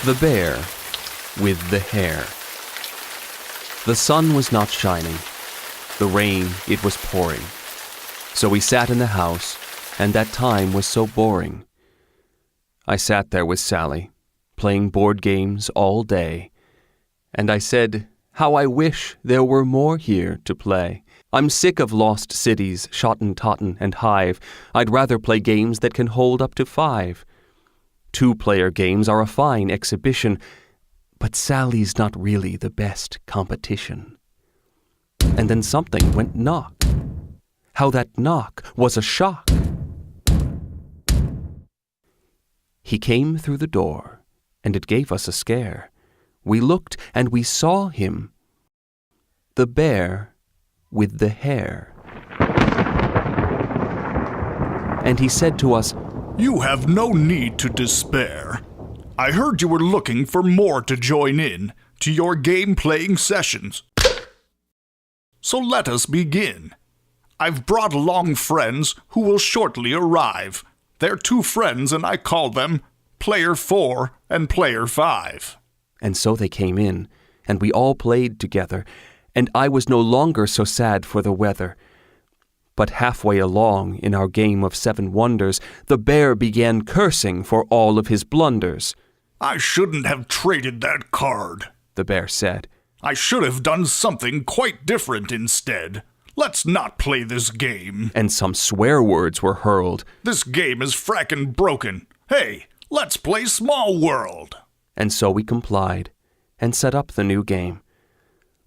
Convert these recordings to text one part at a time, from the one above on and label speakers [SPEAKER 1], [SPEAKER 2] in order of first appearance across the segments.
[SPEAKER 1] The Bear with the Hare. The sun was not shining. The rain, it was pouring. So we sat in the house, and that time was so boring. I sat there with Sally, playing board games all day, and I said, how I wish there were more here to play. I'm sick of lost cities, Schotten, Totten, and Hive. I'd rather play games that can hold up to 5. 2-player games are a fine exhibition, but Sally's not really the best competition. And then something went knock. How that knock was a shock. He came through the door, and it gave us a scare. We looked, and we saw him. The bear with the hare. And he said to us,
[SPEAKER 2] "You have no need to despair. I heard you were looking for more to join in to your game-playing sessions. So let us begin. I've brought along friends who will shortly arrive. They're 2 friends, and I call them Player 4 and Player 5.
[SPEAKER 1] And so they came in, and we all played together, and I was no longer so sad for the weather. But halfway along in our game of 7 wonders, the bear began cursing for all of his blunders.
[SPEAKER 2] "I shouldn't have traded that card,"
[SPEAKER 1] the bear said.
[SPEAKER 2] "I should have done something quite different instead. Let's not play this game."
[SPEAKER 1] And some swear words were hurled.
[SPEAKER 2] "This game is frackin' broken. Hey, let's play Small World."
[SPEAKER 1] And so we complied, and set up the new game.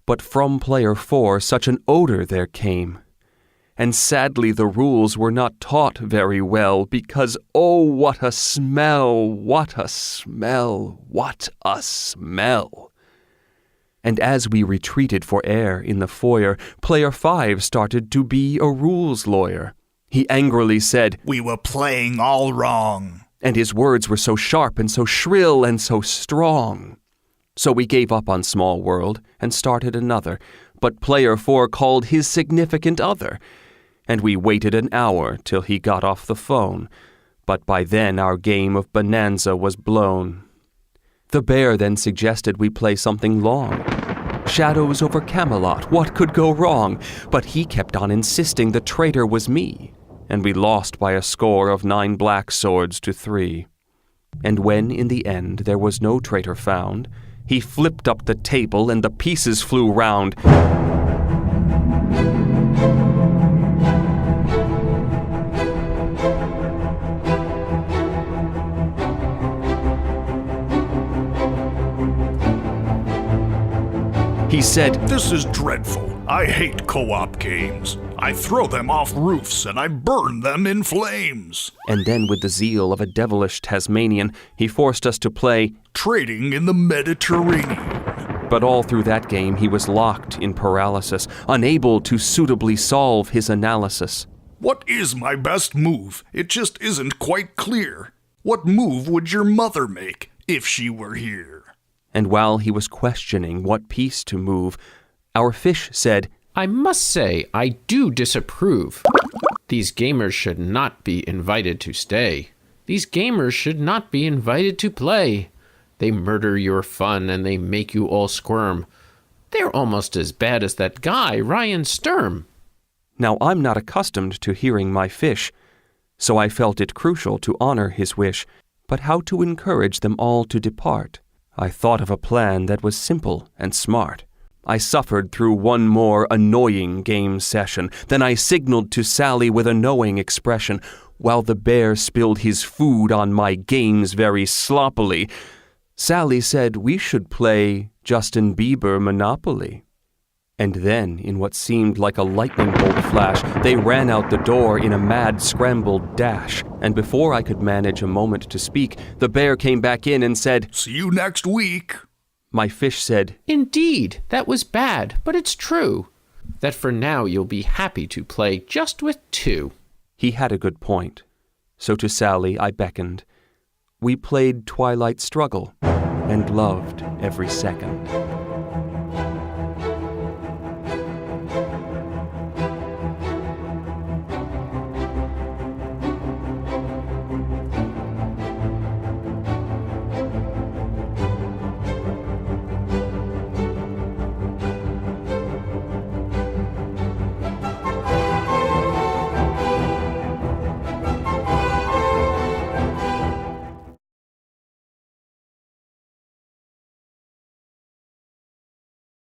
[SPEAKER 1] But from Player 4 such an odor there came. And sadly the rules were not taught very well, because oh, what a smell, what a smell, what a smell. And as we retreated for air in the foyer, Player 5 started to be a rules lawyer. He angrily said,
[SPEAKER 2] "We were playing all wrong."
[SPEAKER 1] And his words were so sharp and so shrill and so strong. So we gave up on Small World and started another, but Player 4 called his significant other, and we waited an hour till he got off the phone, but by then our game of Bonanza was blown. The bear then suggested we play something long. Shadows over Camelot, what could go wrong? But he kept on insisting the traitor was me, and we lost by a score of 9 black swords to 3. And when in the end there was no traitor found, he flipped up the table and the pieces flew round. He said,
[SPEAKER 2] "This is dreadful. I hate co-op games. I throw them off roofs and I burn them in flames."
[SPEAKER 1] And then with the zeal of a devilish Tasmanian, he forced us to play
[SPEAKER 2] Trading in the Mediterranean.
[SPEAKER 1] But all through that game he was locked in paralysis, unable to suitably solve his analysis.
[SPEAKER 2] "What is my best move? It just isn't quite clear. What move would your mother make if she were here?"
[SPEAKER 1] And while he was questioning what piece to move, our fish said,
[SPEAKER 3] "I must say, I do disapprove. These gamers should not be invited to stay. These gamers should not be invited to play. They murder your fun and they make you all squirm. They're almost as bad as that guy, Ryan Sturm."
[SPEAKER 1] Now I'm not accustomed to hearing my fish, so I felt it crucial to honor his wish. But how to encourage them all to depart? I thought of a plan that was simple and smart. I suffered through one more annoying game session. Then I signaled to Sally with a knowing expression, while the bear spilled his food on my games very sloppily. Sally said we should play Justin Bieber Monopoly. And then, in what seemed like a lightning bolt flash, they ran out the door in a mad scrambled dash. And before I could manage a moment to speak, the bear came back in and said,
[SPEAKER 2] "See you next week."
[SPEAKER 1] My fish said,
[SPEAKER 3] "Indeed, that was bad, but it's true. That for now you'll be happy to play just with 2.
[SPEAKER 1] He had a good point. So to Sally I beckoned. We played Twilight Struggle and loved every second.